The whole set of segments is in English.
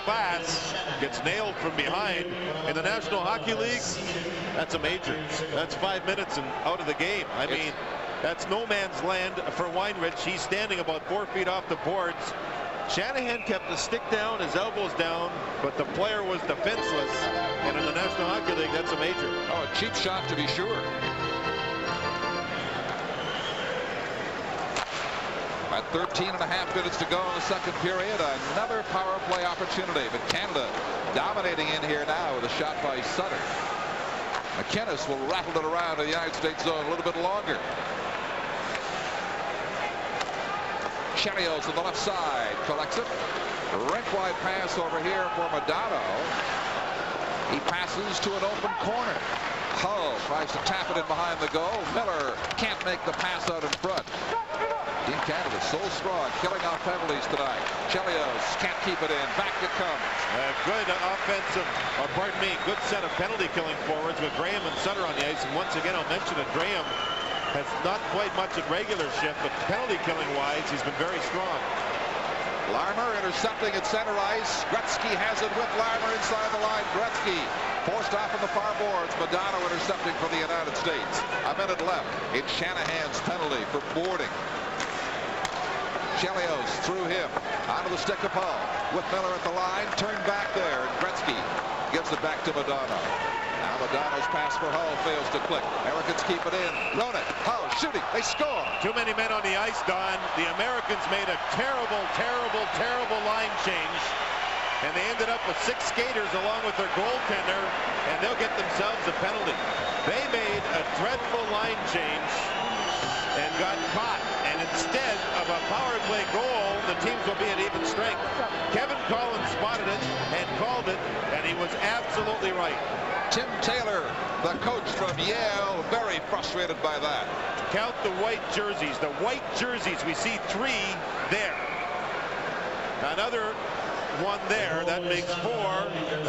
class gets nailed from behind. In the National Hockey League, that's a major. That's 5 minutes and out of the game. I mean, that's no man's land for Weinrich. He's standing about 4 feet off the boards. Shanahan kept the stick down, his elbows down, but the player was defenseless. And in the National Hockey League, that's a major. Oh, a cheap shot to be sure. At 13.5 minutes to go in the second period, another power play opportunity, but Canada dominating in here now with a shot by Sutter. McInnes will rattle it around in the United States zone a little bit longer. Chelios on the left side collects it. Rink-wide pass over here for Modano. He passes to an open corner. Hull tries to tap it in behind the goal. Miller can't make the pass out in front. Team Canada so strong, killing off penalties tonight. Chelios can't keep it in. Back it comes. Good offensive, or pardon me, good set of penalty killing forwards with Graham and Sutter on the ice. And once again, I'll mention that Graham has not played much at regular shift, but penalty killing wise, he's been very strong. Larmer intercepting at center ice. Gretzky has it with Larmer inside the line. Gretzky forced off on the far boards. Modano intercepting for the United States. A minute left. It's Shanahan's penalty for boarding. Chelios through him onto the stick of Hull with Miller at the line. Turned back there, and Gretzky gives it back to Modano. Now Modano's pass for Hull fails to click. Americans keep it in. Ronan, Hull shooting. They score. Too many men on the ice, Don. The Americans made a terrible, terrible, terrible line change. And they ended up with 6 skaters along with their goaltender, and they'll get themselves a penalty. They made a dreadful line change and got caught. And instead of a power play goal, the teams will be at even strength. Kevin Collins spotted it and called it, and he was absolutely right. Tim Taylor, the coach from Yale, very frustrated by that. Count the white jerseys. The white jerseys, we see 3 there. Another one there, that makes 4.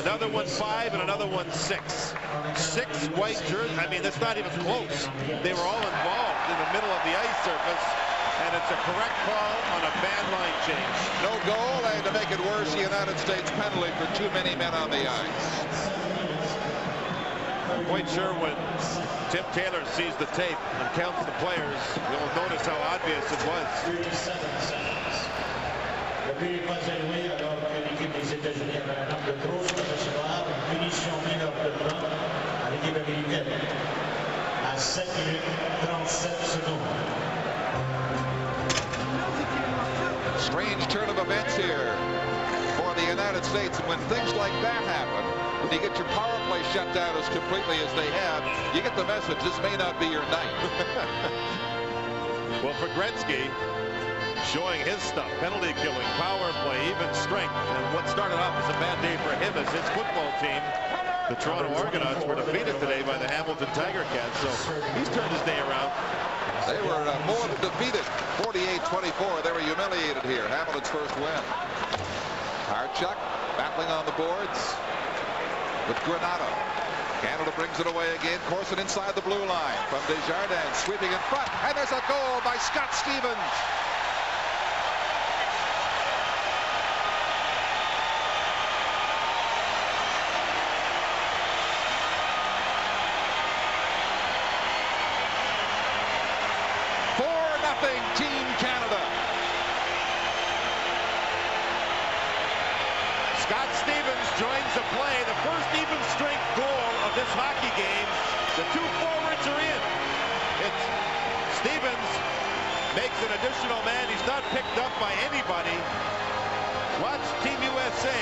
Another one 5, and another one 6. 6 white jerseys. I mean, that's not even close. They were all involved in the middle of the ice surface, and it's a correct call on a bad line change. No goal, and to make it worse, the United States penalty for too many men on the ice. I'm quite sure when Tim Taylor sees the tape and counts the players, you'll notice how obvious it was. 37 seconds. Le but n'est pas alloué alors que l'équipe des États-Unis avait un nombre de trop sur le recevoir. Une punition mineure de blanc à l'équipe américaine. À 7 minutes 37 secondes. Strange turn of events here for the United States. And when things like that happen, when you get your power play shut down as completely as they have, you get the message, this may not be your night. Well, for Gretzky, showing his stuff, penalty killing, power play, even strength. And what started off as a bad day for him as his football team, the Toronto Argonauts, were defeated today by the Hamilton Tiger Cats. So he's turned his day around. They were more than defeated, 48-24. They were humiliated here. Hamilton's first win. Harchuk battling on the boards with Granato. Canada brings it away again. Corson inside the blue line from Desjardins, sweeping in front, and there's a goal by Scott Stevens. Team Canada. Scott Stevens joins the play. The first even strength goal of this hockey game. The 2 forwards are in. It's Stevens makes an additional man. He's not picked up by anybody. Watch Team USA.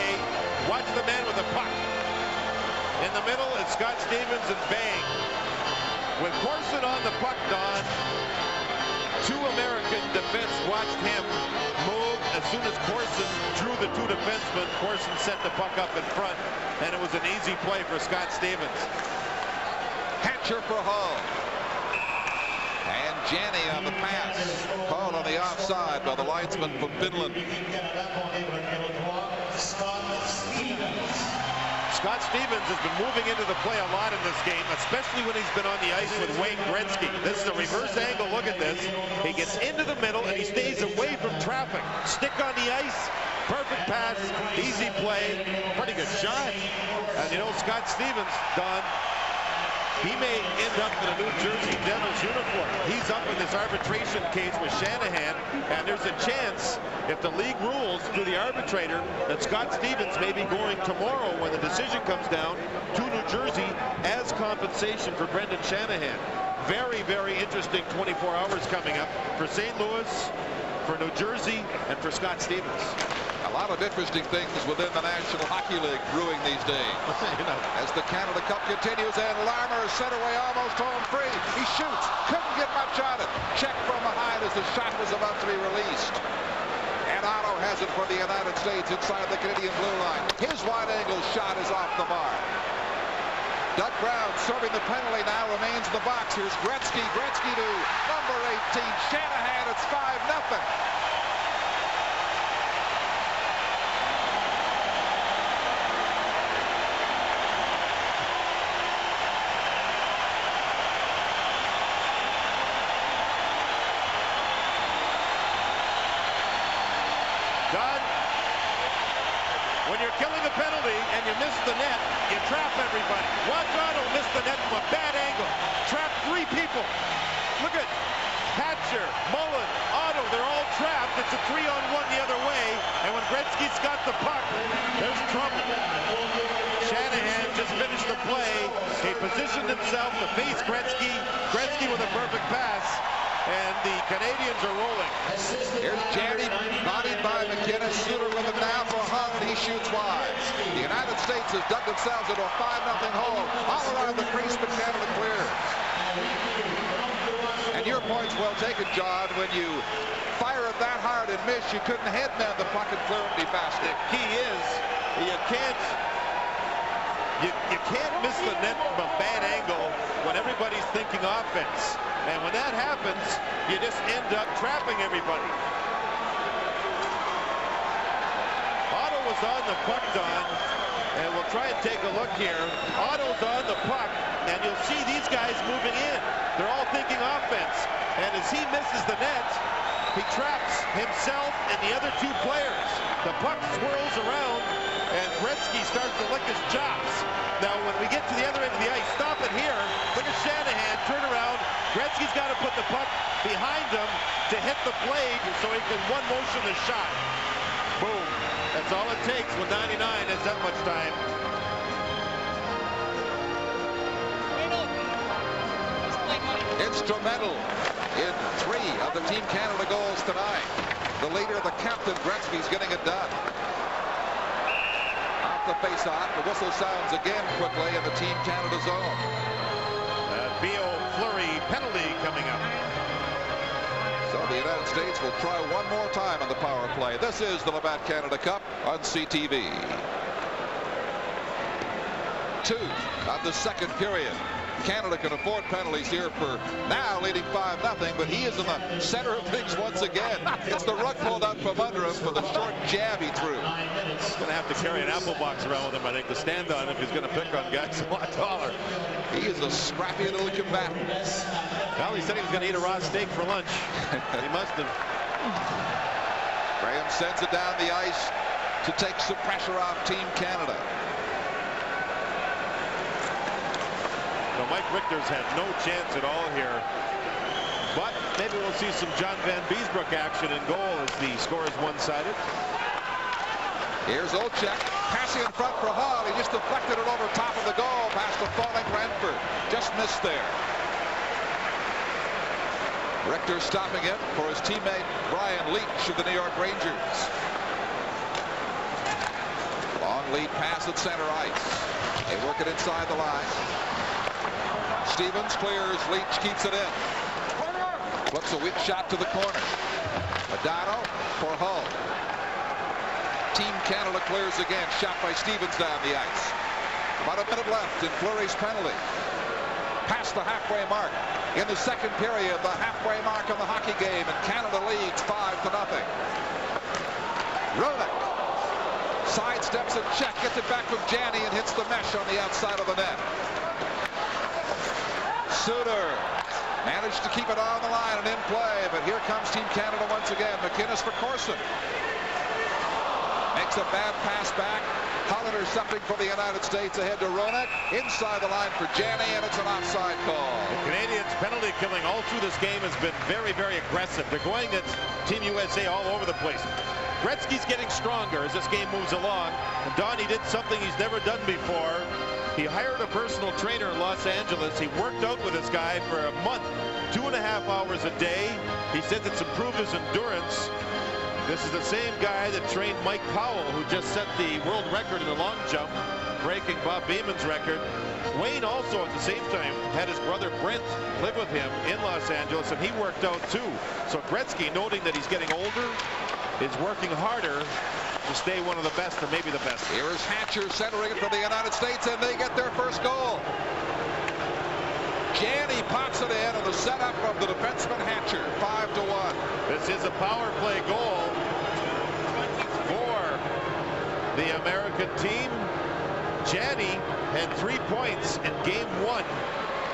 Watch the man with the puck. In the middle is Scott Stevens, and bang. With Corson on the puck, Don, 2 American defense watched him move. As soon as Corson drew the 2 defensemen, Corson set the puck up in front, and it was an easy play for Scott Stevens. Hatcher for Hull. And Janney on the pass. Called on the offside by the linesman from Finland. Scott Stevens has been moving into the play a lot in this game, especially when he's been on the ice with Wayne Gretzky. This is a reverse angle. Look at this. He gets into the middle and he stays away from traffic. Stick on the ice, Perfect pass, easy play, pretty good shot. And you know, Scott Stevens, Don, he may end up in a New Jersey Devils uniform. He's up in this arbitration case with Shanahan, and there's a chance, if the league rules through the arbitrator, that Scott Stevens may be going tomorrow when the decision comes down to New Jersey as compensation for Brendan Shanahan. Very, very interesting 24 hours coming up for St. Louis, for New Jersey, and for Scott Stevens. A lot of interesting things within the National Hockey League brewing these days. As the Canada Cup continues, and Larmer is sent away almost home free. He shoots, couldn't get much on it. Check from behind as the shot was about to be released. And Otto has it for the United States inside the Canadian blue line. His wide-angle shot is off the mark. Doug Brown serving the penalty now, remains in the box. Here's Gretzky. Gretzky to number 18, Shanahan. It's 5-0. Don, when you're killing a penalty and you miss the net, you trap everybody. Watch Otto miss the net from a bad angle. Trap 3 people. Look at Hatcher, Mullen, Otto. They're all trapped. It's a 3-on-1 the other way. And when Gretzky's got the puck, there's trouble. Shanahan just finished the play. He positioned himself to face Gretzky. Gretzky with a perfect pass. And the Canadians are rolling. Here's Janney, bodied by McKinnis. Suter with him now for Hull, and he shoots wide. The United States has dug themselves into a 5-0 hole. All around the crease, but Canada clear. And your point's well taken, John. When you fire it that hard and miss, you couldn't headman the puck and clear it any faster. The key is you can't miss the net from a bad angle when everybody's thinking offense. And when that happens, you just end up trapping everybody. Otto was on the puck, Don, and we'll try and take a look here. Otto's on the puck, and you'll see these guys moving in. They're all thinking offense. And as he misses the net, he traps himself and the other 2 players. The puck swirls around, and Gretzky starts to lick his chops. Now, when we get to the other end of the ice, stop it here. Look at Shanahan, turn around. Gretzky's got to put the puck behind him to hit the blade so he can one-motion the shot. Boom. That's all it takes when 99 has that much time. Instrumental in 3 of the Team Canada goals tonight. The leader, the captain, Gretzky's getting it done. Off the face-off, the whistle sounds again quickly in the Team Canada zone. Beal Fleury penalty coming up. So the United States will try one more time on the power play. This is the Labatt Canada Cup on CTV. 2 of the second period. Canada can afford penalties here for now leading 5-0, but he is in the center of things once again. It's the rug pulled out from under him for the short jab he threw. He's going to have to carry an apple box around with him, I think, to stand on if he's going to pick on guys a lot taller. He is a scrappy little combatant. Well, he said he was going to eat a raw steak for lunch. He must have. Graham sends it down the ice to take some pressure off Team Canada. So Mike Richter's had no chance at all here. But maybe we'll see some John Van Beesbrook action in goal as the score is one-sided. Here's Olczyk, passing in front for Hall. He just deflected it over top of the goal past the falling Ranford. Just missed there. Richter stopping it for his teammate Brian Leetch of the New York Rangers. Long lead pass at center ice. They work it inside the line. Stevens clears, Leetch keeps it in. Flips a weak shot to the corner. Madano for Hull. Team Canada clears again. Shot by Stevens down the ice. About a minute left in Fleury's penalty. Past the halfway mark. In the second period, the halfway mark of the hockey game, and Canada leads 5-0. Roenick sidesteps a check, gets it back from Janney, and hits the mesh on the outside of the net. Suter managed to keep it on the line and in play, but here comes Team Canada once again. McKinnis for Corson. Makes a bad pass back. Hull intercepting for the United States ahead to Roenick. Inside the line for Janney, and it's an offside call. The Canadians' penalty killing all through this game has been very, very aggressive. They're going at Team USA all over the place. Gretzky's getting stronger as this game moves along. And Donnie did something he's never done before. He hired a personal trainer in Los Angeles. He worked out with this guy for a month, 2.5 hours a day. He said it's improved his endurance. This is the same guy that trained Mike Powell, who just set the world record in the long jump, breaking Bob Beeman's record. Wayne also at the same time had his brother Brent live with him in Los Angeles, and he worked out too. So Gretzky, noting that he's getting older, is working harder to stay one of the best, or maybe the best. Here is Hatcher centering it for the United States, and they get their first goal. Janney pops it in on the setup of the defenseman Hatcher, 5-1. This is a power play goal for the American team. Janney had 3 points in game 1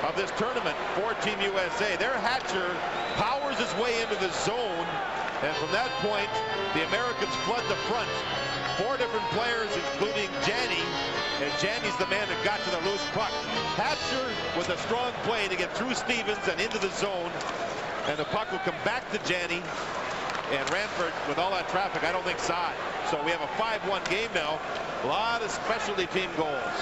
of this tournament for Team USA. Their Hatcher powers his way into the zone, and from that point, the Americans flood the front. 4 different players, including Janney, and Janney's the man that got to the loose puck. Hatcher with a strong play to get through Stevens and into the zone, and the puck will come back to Janney, and Ranford, with all that traffic, I don't think saw it. So we have a 5-1 game now. A lot of specialty team goals.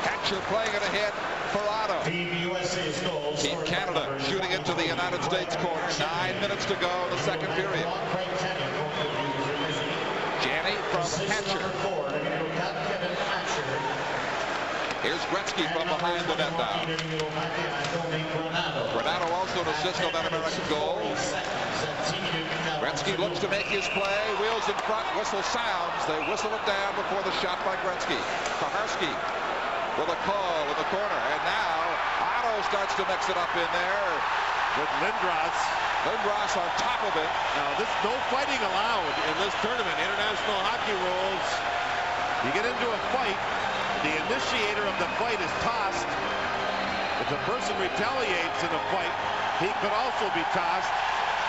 Hatcher playing it ahead for Otto. Team USA's goals. Team Canada shooting into the United States corner. 9 minutes to go in the second period. Janney from Hatcher. Here's Gretzky from behind the net now. Granato also an assist on that American goal. Gretzky looks to make his play. Wheels in front. Whistle sounds. They whistle it down before the shot by Gretzky. Kaharski with a call in the corner. And now Otto starts to mix it up in there with Lindros. Lindros on top of it. Now, this no fighting allowed in this tournament. International hockey rules. You get into a fight, the initiator of the fight is tossed. If the person retaliates in a fight, he could also be tossed.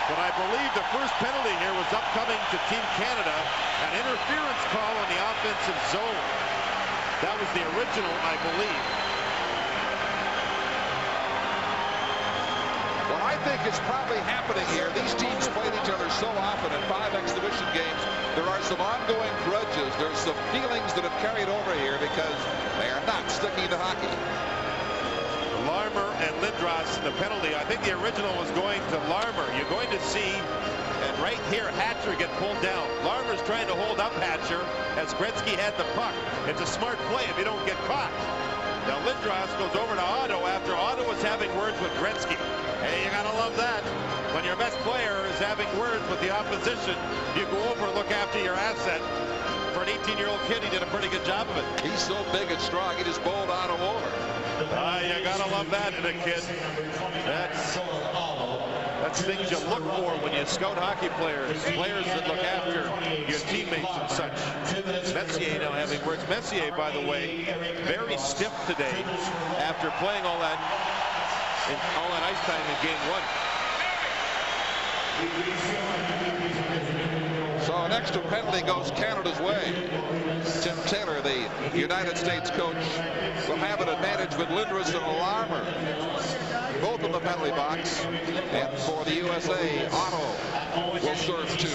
But I believe the first penalty here was upcoming to Team Canada, an interference call on the offensive zone. That was the original, I believe. Well, I think it's probably happening here. These teams played each other so often in 5 exhibition games. There are some ongoing grudges. There's some feelings that have carried over here because they are not sticking to hockey. Larmer and Lindros in the penalty. I think the original was going to Larmer. You're going to see, and right here, Hatcher get pulled down. Larmer's trying to hold up Hatcher as Gretzky had the puck. It's a smart play if you don't get caught. Now Lindros goes over to Otto after Otto was having words with Gretzky. Hey, you gotta love that. When your best player is having words with the opposition, you go over and look after your asset. For an 18-year-old kid, he did a pretty good job of it. He's so big and strong, he just bowled Otto over. You gotta love that in a kid. That's things you look for when you scout hockey players. Players that look after your teammates and such. Messier now having words. Messier, by the way, very stiff today after playing all that ice time in game 1. So an extra penalty goes Canada's way. Tim Taylor, the United States coach, will have an advantage with Lindros and Larmer, both in the penalty box. And for the USA, Otto will serve 2.